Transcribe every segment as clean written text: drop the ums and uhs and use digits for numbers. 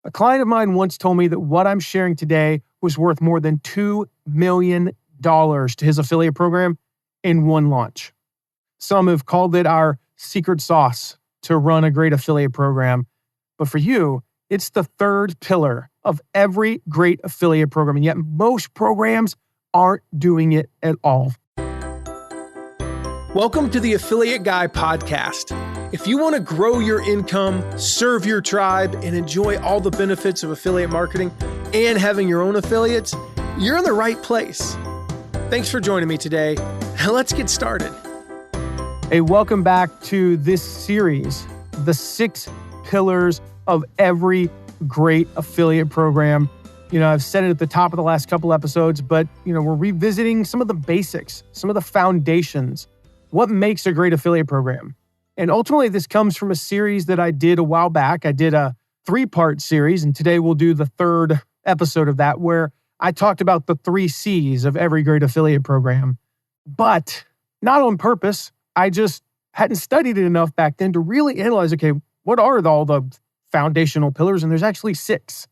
A client of mine once told me that what I'm sharing today was worth more than $2 million to his affiliate program in one launch. Some have called it our secret sauce to run a great affiliate program. But for you, it's the third pillar of every great affiliate program. And yet most programs aren't doing it at all. Welcome to the Affiliate Guy podcast. If you want to grow your income, serve your tribe, and enjoy all the benefits of affiliate marketing and having your own affiliates, you're in the right place. Thanks for joining me today. Let's get started. Hey, welcome back to this series, the 6 pillars of every great affiliate program. I've said it at the top of the last couple episodes, but we're revisiting some of the basics, some of the foundations. What makes a great affiliate program? And ultimately, this comes from a series that I did a while back. I did a 3-part series, and today we'll do the 3rd episode of that, where I talked about the 3 C's of every great affiliate program. But not on purpose. I just hadn't studied it enough back then to really analyze, okay, what are all the foundational pillars? And there's actually 6.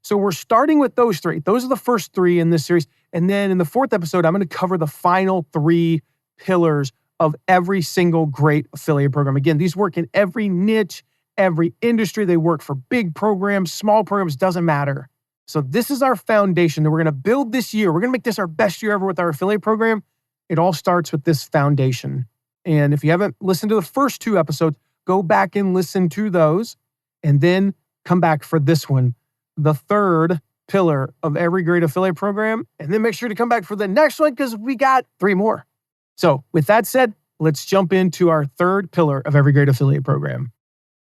So we're starting with those 3. Those are the first 3 in this series. And then in the 4th episode, I'm going to cover the final 3 pillars of every single great affiliate program. Again, these work in every niche, every industry. They work for big programs, small programs, doesn't matter. So this is our foundation that we're going to build this year. We're going to make this our best year ever with our affiliate program. It all starts with this foundation. And if you haven't listened to the first 2 episodes, go back and listen to those and then come back for this one, the 3rd pillar of every great affiliate program. And then make sure to come back for the next one because we got 3 more. So with that said, let's jump into our 3rd pillar of every great affiliate program.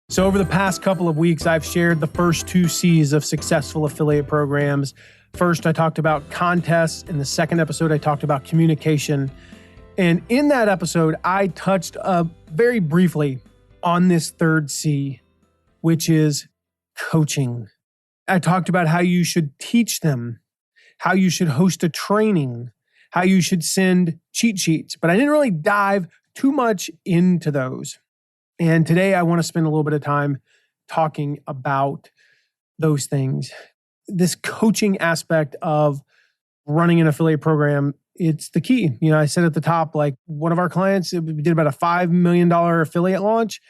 So over the past couple of weeks, I've shared the first 2 C's of successful affiliate programs. First, I talked about contests. In the 2nd episode, I talked about communication. And in that episode, I touched very briefly on this 3rd C, which is coaching. I talked about how you should teach them, how you should host a training, how you should send cheat sheets, but I didn't really dive too much into those. And today I want to spend a little bit of time talking about those things. This coaching aspect of running an affiliate program, it's the key. I said at the top, like one of our clients, we did about a $5 million affiliate launch,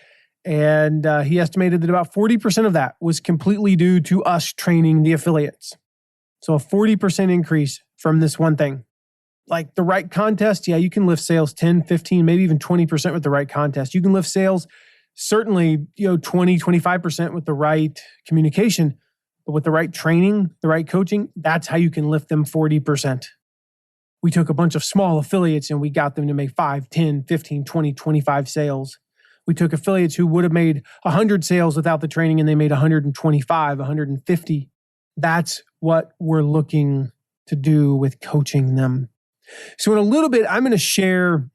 and he estimated that about 40% of that was completely due to us training the affiliates. So a 40% increase from this one thing. Like the right contest, you can lift sales 10, 15, maybe even 20% with the right contest. You can lift sales certainly, 20, 25% with the right communication, but with the right training, the right coaching, that's how you can lift them 40%. We took a bunch of small affiliates and we got them to make 5, 10, 15, 20, 25 sales. We took affiliates who would have made 100 sales without the training and they made 125, 150. That's what we're looking to do with coaching them. So in a little bit, I'm going to share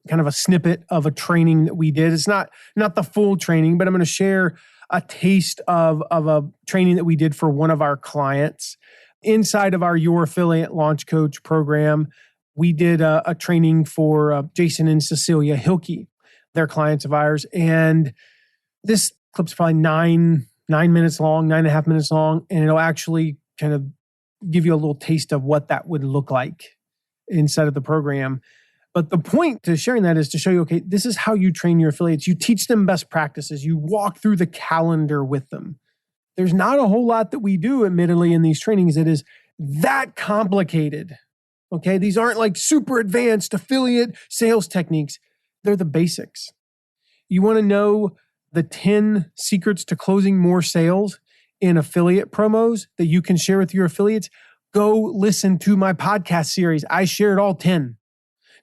kind of a snippet of a training that we did. It's not the full training, but I'm going to share a taste of a training that we did for one of our clients. Inside of our Your Affiliate Launch Coach program, we did a training for Jason and Cecilia Hilke. They're clients of ours. And this clip's probably 9 minutes long, 9.5 minutes long, and it'll actually kind of give you a little taste of what that would look like inside of the program. But the point to sharing that is to show you, okay, this is how you train your affiliates. You teach them best practices. You walk through the calendar with them. There's not a whole lot that we do, admittedly, in these trainings that is that complicated. Okay, these aren't like super advanced affiliate sales techniques. They're the basics. You want to know the 10 secrets to closing more sales in affiliate promos that you can share with your affiliates? Go listen to my podcast series. I shared all 10.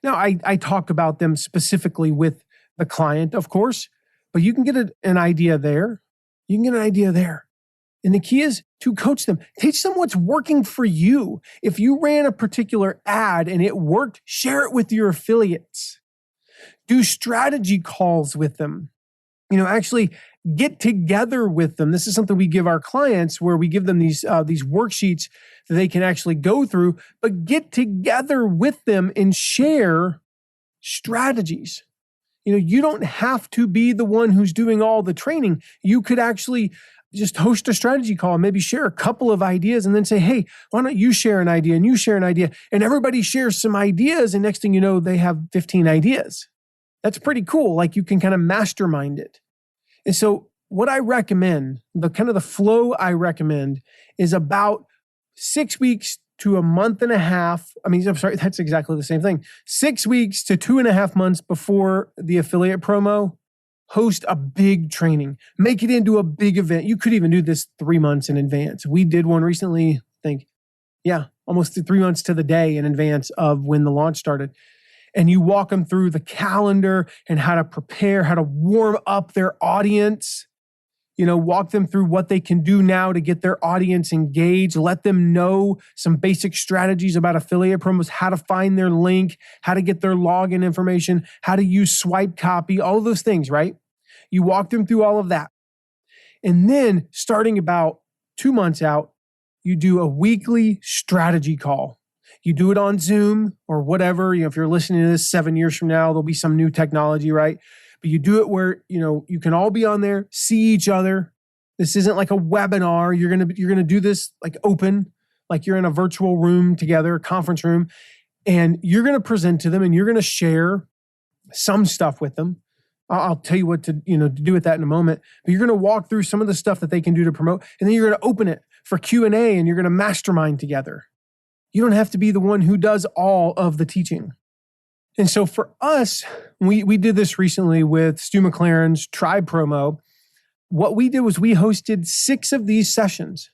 Now, I talk about them specifically with the client, of course, but you can get an idea there. You can get an idea there. And the key is to coach them. Teach them what's working for you. If you ran a particular ad and it worked, share it with your affiliates. Do strategy calls with them. Actually get together with them. This is something we give our clients where we give them these worksheets that they can actually go through, but get together with them and share strategies. You don't have to be the one who's doing all the training. You could actually just host a strategy call, maybe share a couple of ideas and then say, hey, why don't you share an idea and you share an idea, and everybody shares some ideas, and next thing you know, they have 15 ideas. That's pretty cool. Like you can kind of mastermind it. And so what I recommend, the kind of the flow I recommend is about 6 weeks to a month and a half. I'm sorry, that's exactly the same thing. 6 weeks to 2.5 months before the affiliate promo, host a big training, make it into a big event. You could even do this 3 months in advance. We did one recently, almost 3 months to the day in advance of when the launch started. And you walk them through the calendar and how to prepare, how to warm up their audience, walk them through what they can do now to get their audience engaged, let them know some basic strategies about affiliate promos, how to find their link, how to get their login information, how to use swipe copy, all of those things, right? You walk them through all of that. And then starting about 2 months out, you do a weekly strategy call. You do it on Zoom or whatever. If you're listening to this 7 years from now, there'll be some new technology, right? But you do it where, you can all be on there, see each other. This isn't like a webinar. You're going to do this like open, like you're in a virtual room together, a conference room, and you're going to present to them and you're going to share some stuff with them. I'll tell you what to do with that in a moment, but you're going to walk through some of the stuff that they can do to promote, and then you're going to open it for Q&A and you're going to mastermind together. You don't have to be the one who does all of the teaching. And so for us, we did this recently with Stu McLaren's Tribe Promo. What we did was we hosted 6 of these sessions,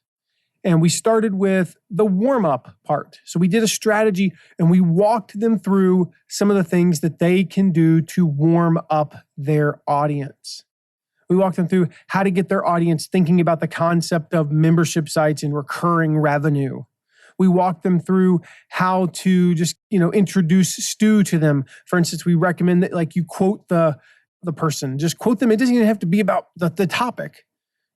and we started with the warm-up part. So we did a strategy and we walked them through some of the things that they can do to warm up their audience. We walked them through how to get their audience thinking about the concept of membership sites and recurring revenue. We walked them through how to just, introduce Stu to them. For instance, we recommend that like you quote the person, just quote them. It doesn't even have to be about the topic.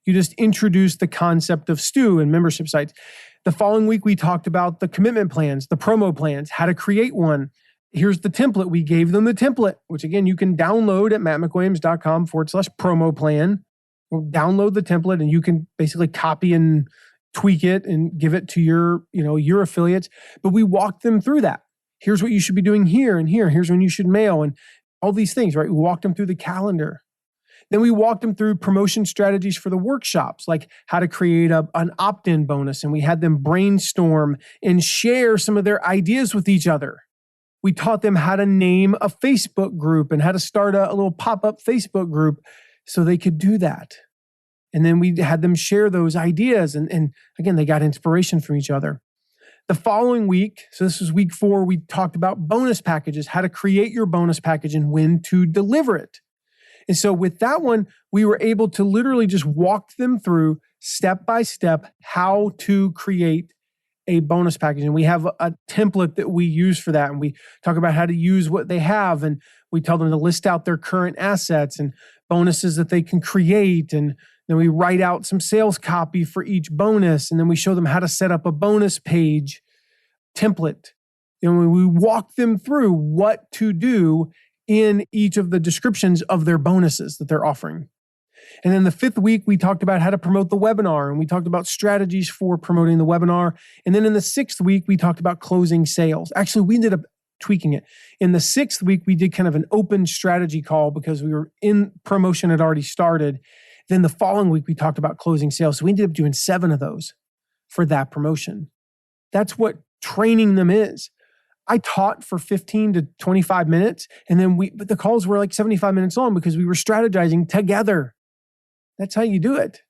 You just introduce the concept of Stu and membership sites. The following week, we talked about the commitment plans, the promo plans, how to create one. Here's the template. We gave them the template, which again, you can download at mattmcwilliams.com/promo plan. Download the template and you can basically copy and tweak it and give it to your affiliates. But we walked them through that. Here's what you should be doing here and here. Here's when you should mail and all these things, right? We walked them through the calendar. Then we walked them through promotion strategies for the workshops, like how to create an opt-in bonus. And we had them brainstorm and share some of their ideas with each other. We taught them how to name a Facebook group and how to start a little pop-up Facebook group so they could do that. And then we had them share those ideas. And again, they got inspiration from each other. The following week, so this was week 4, we talked about bonus packages, how to create your bonus package and when to deliver it. And so with that one, we were able to literally just walk them through step by step how to create a bonus package. And we have a template that we use for that. And we talk about how to use what they have. And we tell them to list out their current assets and bonuses that they can create. And then we write out some sales copy for each bonus. And then we show them how to set up a bonus page template. We walk them through what to do in each of the descriptions of their bonuses that they're offering. And then the 5th week, we talked about how to promote the webinar, and we talked about strategies for promoting the webinar. And then in the 6th week, we talked about closing sales. Actually, we ended up tweaking it. In the 6th week, we did kind of an open strategy call because we were in promotion had already started. Then the following week, we talked about closing sales. So we ended up doing 7 of those for that promotion. That's what training them is. I taught for 15 to 25 minutes, and then but the calls were like 75 minutes long because we were strategizing together. That's how you do it.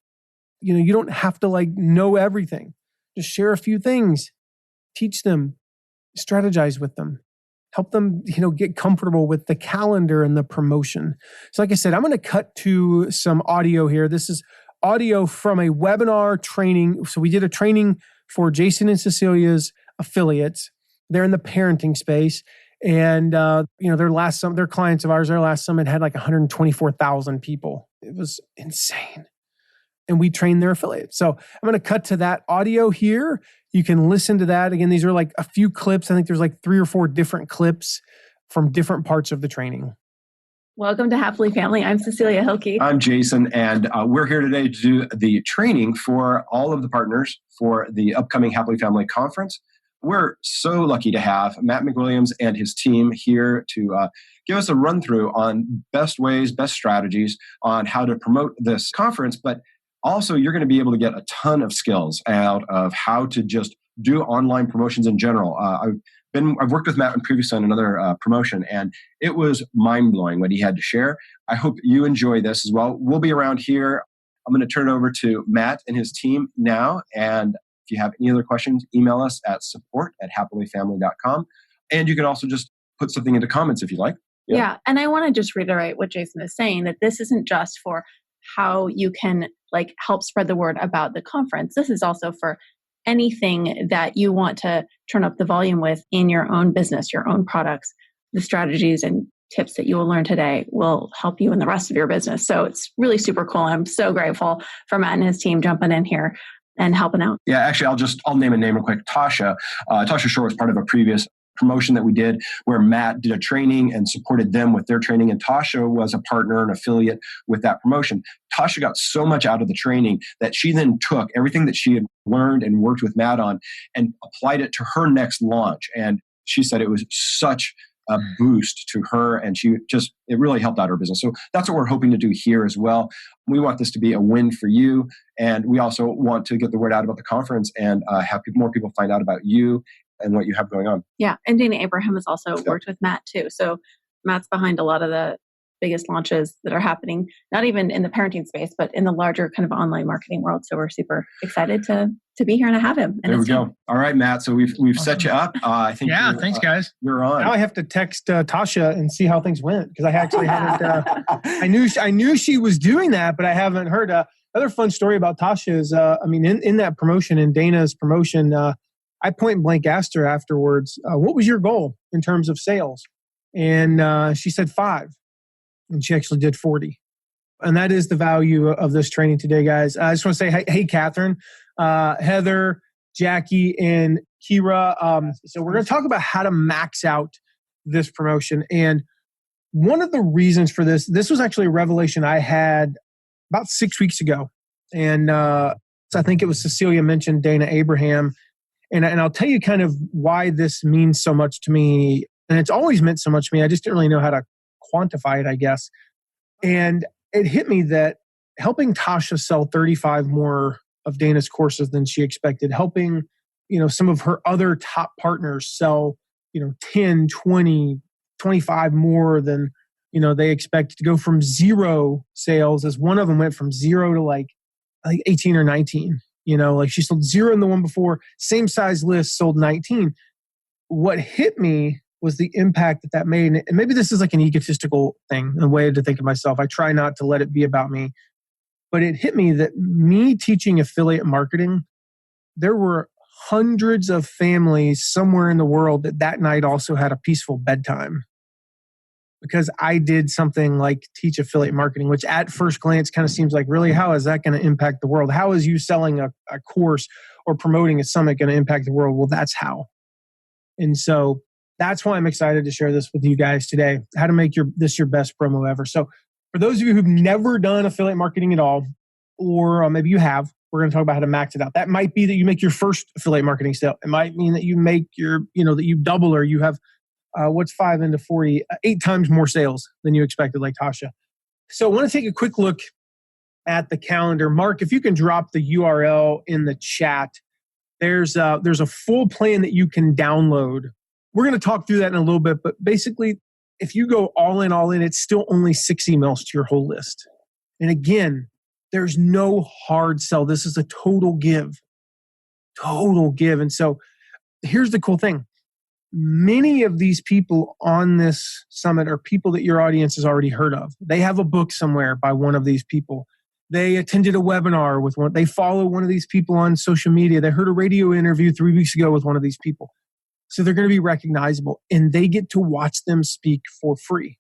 You don't have to know everything. Just share a few things, teach them, strategize with them, help them, get comfortable with the calendar and the promotion. So like I said, I'm going to cut to some audio here. This is audio from a webinar training. So we did a training for Jason and Cecilia's affiliates. They're in the parenting space. And, their clients of ours, their last summit had 124,000 people. It was insane. And we trained their affiliates. So I'm going to cut to that audio here. You can listen to that. Again, these are a few clips. I think there's 3 or 4 different clips from different parts of the training. Welcome to Happily Family. I'm Cecilia Hilke. I'm Jason, and we're here today to do the training for all of the partners for the upcoming Happily Family Conference. We're so lucky to have Matt McWilliams and his team here to give us a run through on best ways, best strategies on how to promote this conference, but also you're going to be able to get a ton of skills out of how to just do online promotions in general. I've worked with Matt previously on another promotion, and it was mind-blowing what he had to share. I hope you enjoy this as well. We'll be around here. I'm going to turn it over to Matt and his team now, and if you have any other questions, email us at support@happilyfamily.com. And you can also just put something into comments if you like. Yeah. And I want to just reiterate what Jason is saying, that this isn't just for how you can help spread the word about the conference. This is also for anything that you want to turn up the volume with in your own business, your own products. The strategies and tips that you will learn today will help you in the rest of your business. So it's really super cool. I'm so grateful for Matt and his team jumping in here and helping out. Yeah, actually, I'll name a name real quick. Tasha Shore was part of a previous promotion that we did where Matt did a training and supported them with their training. And Tasha was a partner and affiliate with that promotion. Tasha got so much out of the training that she then took everything that she had learned and worked with Matt on and applied it to her next launch. And she said it was such a boost to her, and it really helped out her business. So that's what we're hoping to do here as well. We want this to be a win for you, and we also want to get the word out about the conference and have more people find out about you and what you have going on. Yeah, and Dana Abraham has also worked with Matt too. So Matt's behind a lot of the biggest launches that are happening, not even in the parenting space, but in the larger kind of online marketing world. So we're super excited to be here and to have him. And there we go. All right, Matt. So we've awesome. Set you up. I think. Yeah, thanks, guys. You're on. Now I have to text Tasha and see how things went because I actually haven't. I knew she was doing that, but I haven't heard. Another fun story about Tasha is, in that promotion, in Dana's promotion, I point blank asked her afterwards, "What was your goal in terms of sales?" And she said 5. And she actually did 40. And that is the value of this training today, guys. I just want to say, hey, Catherine, Heather, Jackie, and Kira. So we're going to talk about how to max out this promotion. And one of the reasons for this was actually a revelation I had about 6 weeks ago. And so I think it was Cecilia mentioned Dana Abraham. And I'll tell you kind of why this means so much to me. And it's always meant so much to me. I just didn't really know how to quantify it, I guess. And it hit me that helping Tasha sell 35 more of Dana's courses than she expected, helping, some of her other top partners sell, 10, 20, 25 more than, they expected, to go from 0 sales, as one of them went from 0 to I think 18 or 19, she sold 0 in the one before, same size list, sold 19. What hit me was the impact that made. And maybe this is like an egotistical thing, a way to think of myself. I try not to let it be about me. But it hit me that me teaching affiliate marketing, there were hundreds of families somewhere in the world that night also had a peaceful bedtime. Because I did something like teach affiliate marketing, which at first glance kind of seems like, really, how is that going to impact the world? How is you selling a course or promoting a summit going to impact the world? Well, that's how. And so that's why I'm excited to share this with you guys today, how to make this your best promo ever. So for those of you who've never done affiliate marketing at all, or maybe you have, we're going to talk about how to max it out. That might be that you make your first affiliate marketing sale. It might mean that you make that you double, or you have, what's 5 into 40, 8 times more sales than you expected, like Tasha. So I want to take a quick look at the calendar. Mark, if you can drop the URL in the chat, there's a full plan that you can download. We're going to talk through that in a little bit, but basically, if you go all in, it's still only 6 emails to your whole list. And again, there's no hard sell. This is a total give. And so here's the cool thing. Many of these people on this summit are people that your audience has already heard of. They have a book somewhere by one of these people. They attended a webinar with one. They follow one of these people on social media. They heard a radio interview 3 weeks ago with one of these people. So they're going to be recognizable, and they get to watch them speak for free.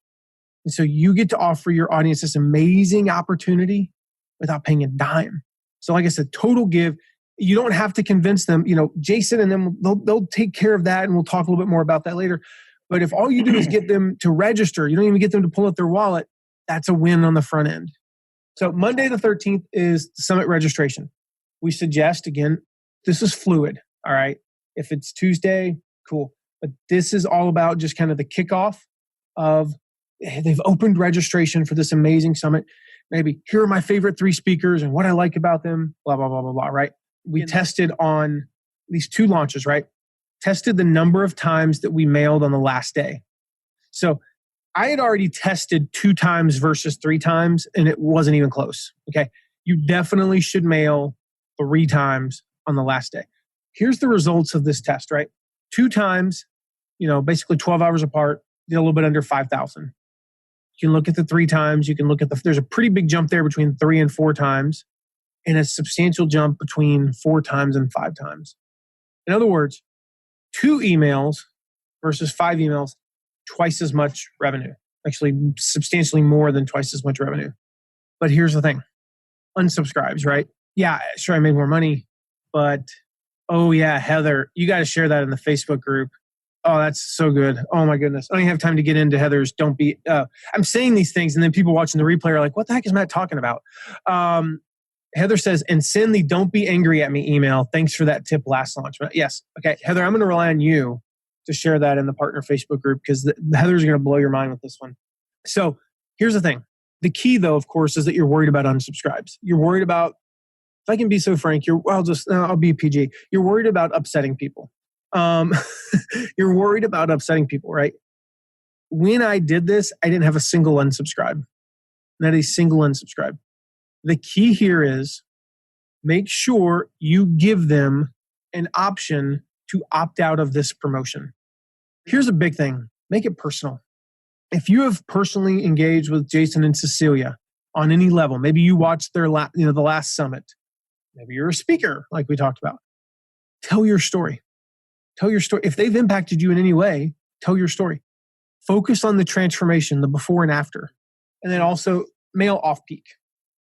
And so you get to offer your audience this amazing opportunity without paying a dime. So like I said, total give. You don't have to convince them. Jason and them, they'll take care of that, and we'll talk a little bit more about that later. But if all you do is get them to register, you don't even get them to pull out their wallet, that's a win on the front end. So Monday the 13th is the summit registration. We suggest, again, this is fluid, all right? If it's Tuesday, cool. But this is all about just kind of the kickoff of, they've opened registration for this amazing summit. Maybe here are my favorite 3 speakers and what I like about them, blah, blah, blah, blah, blah, right? We tested on these 2 launches, right? Tested the number of times that we mailed on the last day. So I had already tested 2 times versus 3 times, and it wasn't even close. Okay. You definitely should mail 3 times on the last day. Here's the results of this test, right? 2 times, basically 12 hours apart, did a little bit under 5,000. You can look at the 3 times. You can look at there's a pretty big jump there between 3 and 4 times, and a substantial jump between 4 times and 5 times. In other words, 2 emails versus 5 emails, twice as much revenue. Actually, substantially more than twice as much revenue. But here's the thing. Unsubscribes, right? Yeah, sure, I made more money. But, oh yeah, Heather, you got to share that in the Facebook group. Oh, that's so good. Oh my goodness. I don't even have time to get into Heather's don't be... I'm saying these things, and then people watching the replay are like, what the heck is Matt talking about? Heather says, and send the don't be angry at me email. Thanks for that tip last launch. Yes. Okay. Heather, I'm going to rely on you to share that in the partner Facebook group because Heather's going to blow your mind with this one. So here's the thing. The key though, of course, is that you're worried about unsubscribes. You're worried about, if I can be so frank, I'll be PG. You're worried about upsetting people. You're worried about upsetting people, right? When I did this, I didn't have a single unsubscribe. Not a single unsubscribe. The key here is make sure you give them an option to opt out of this promotion. Here's a big thing. Make it personal. If you have personally engaged with Jason and Cecilia on any level, maybe you watched their the last summit, maybe you're a speaker like we talked about, tell your story. Tell your story. If they've impacted you in any way, tell your story. Focus on the transformation, the before and after. And then also mail off peak.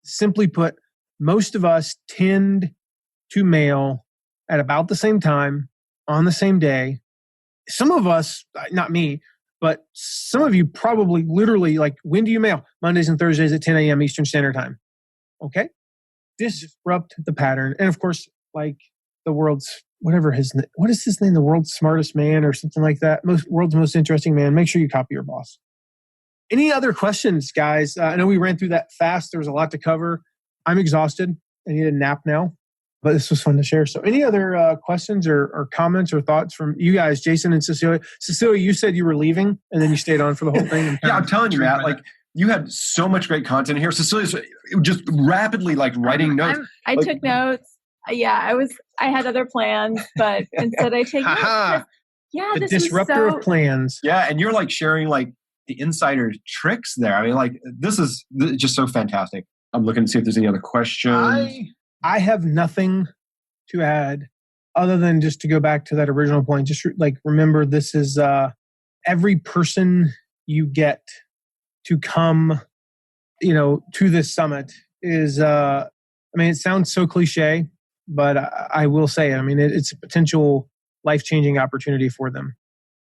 Simply put, most of us tend to mail at about the same time, on the same day. Some of us, not me, but some of you probably literally like, when do you mail? Mondays and Thursdays at 10 a.m. Eastern Standard Time. Okay? Disrupt the pattern. And of course, like the world's, what is his name? The world's smartest man or something like that. World's most interesting man. Make sure you copy your boss. Any other questions, guys? I know we ran through that fast. There was a lot to cover. I'm exhausted. I need a nap now, but this was fun to share. So any other questions or comments or thoughts from you guys, Jason and Cecilia? Cecilia, you said you were leaving and then you stayed on for the whole thing. Yeah, I'm telling you, Matt, like you had so much great content here. Cecilia's just rapidly like writing notes. I took notes. Yeah, I had other plans, but instead I take notes. Yeah, the disruptor of plans. Yeah, and you're like sharing like the insider tricks there. I mean, like this is just so fantastic. I'm looking to see if there's any other questions. I have nothing to add other than just to go back to that original point. Just like remember, this is every person you get to come, to this summit is. I mean, it sounds so cliche, but I will say it. I mean, it's a potential life-changing opportunity for them.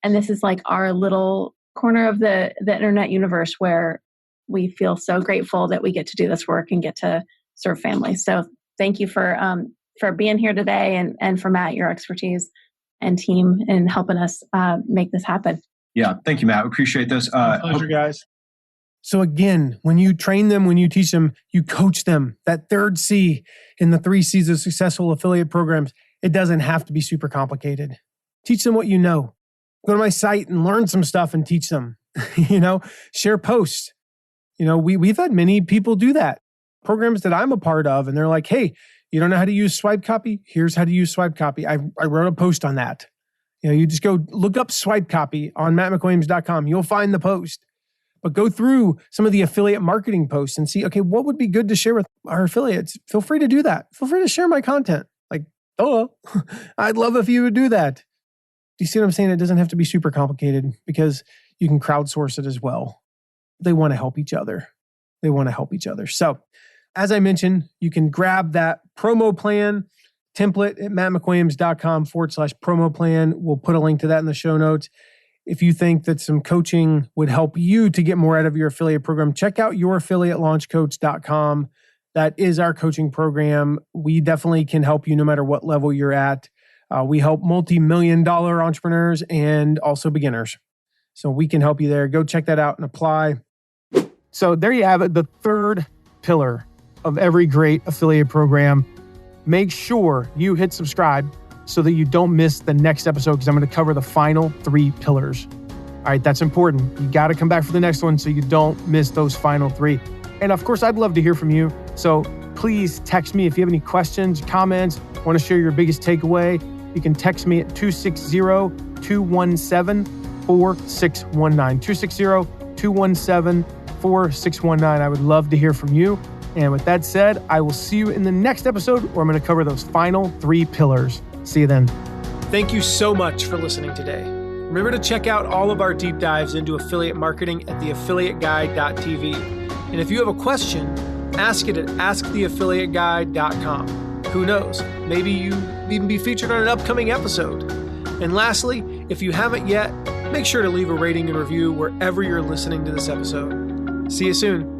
And this is like our little corner of the internet universe where we feel so grateful that we get to do this work and get to serve families. So thank you for being here today and for Matt, your expertise and team in helping us make this happen. Yeah. Thank you, Matt. We appreciate this. Pleasure, guys. So again, when you train them, when you teach them, you coach them. That third C in the 3 C's of successful affiliate programs, it doesn't have to be super complicated. Teach them what you know. Go to my site and learn some stuff and teach them. Share posts. We've had many people do that. Programs that I'm a part of, and they're like, hey, you don't know how to use swipe copy? Here's how to use swipe copy. I wrote a post on that. You just go look up swipe copy on mattmcwilliams.com. You'll find the post. But go through some of the affiliate marketing posts and see, okay, what would be good to share with our affiliates? Feel free to do that. Feel free to share my content. Like, I'd love if you would do that. Do you see what I'm saying? It doesn't have to be super complicated because you can crowdsource it as well. They want to help each other. So, as I mentioned, you can grab that promo plan template at mattmcwilliams.com/promo plan. We'll put a link to that in the show notes. If you think that some coaching would help you to get more out of your affiliate program, check out youraffiliatelaunchcoach.com. That is our coaching program. We definitely can help you no matter what level you're at. We help multi-million-dollar entrepreneurs and also beginners. So we can help you there. Go check that out and apply. So there you have it, the third pillar of every great affiliate program. Make sure you hit subscribe so that you don't miss the next episode, because I'm going to cover the final 3 pillars. All right, that's important. You got to come back for the next one so you don't miss those final 3. And of course, I'd love to hear from you. So please text me if you have any questions, comments, want to share your biggest takeaway. You can text me at 260-217-4619. 260-217-4619. I would love to hear from you. And with that said, I will see you in the next episode where I'm going to cover those final 3 pillars. See you then. Thank you so much for listening today. Remember to check out all of our deep dives into affiliate marketing at theaffiliateguy.tv. And if you have a question, ask it at asktheaffiliateguy.com. Who knows? Maybe you even be featured on an upcoming episode. And lastly, if you haven't yet, make sure to leave a rating and review wherever you're listening to this episode. See you soon.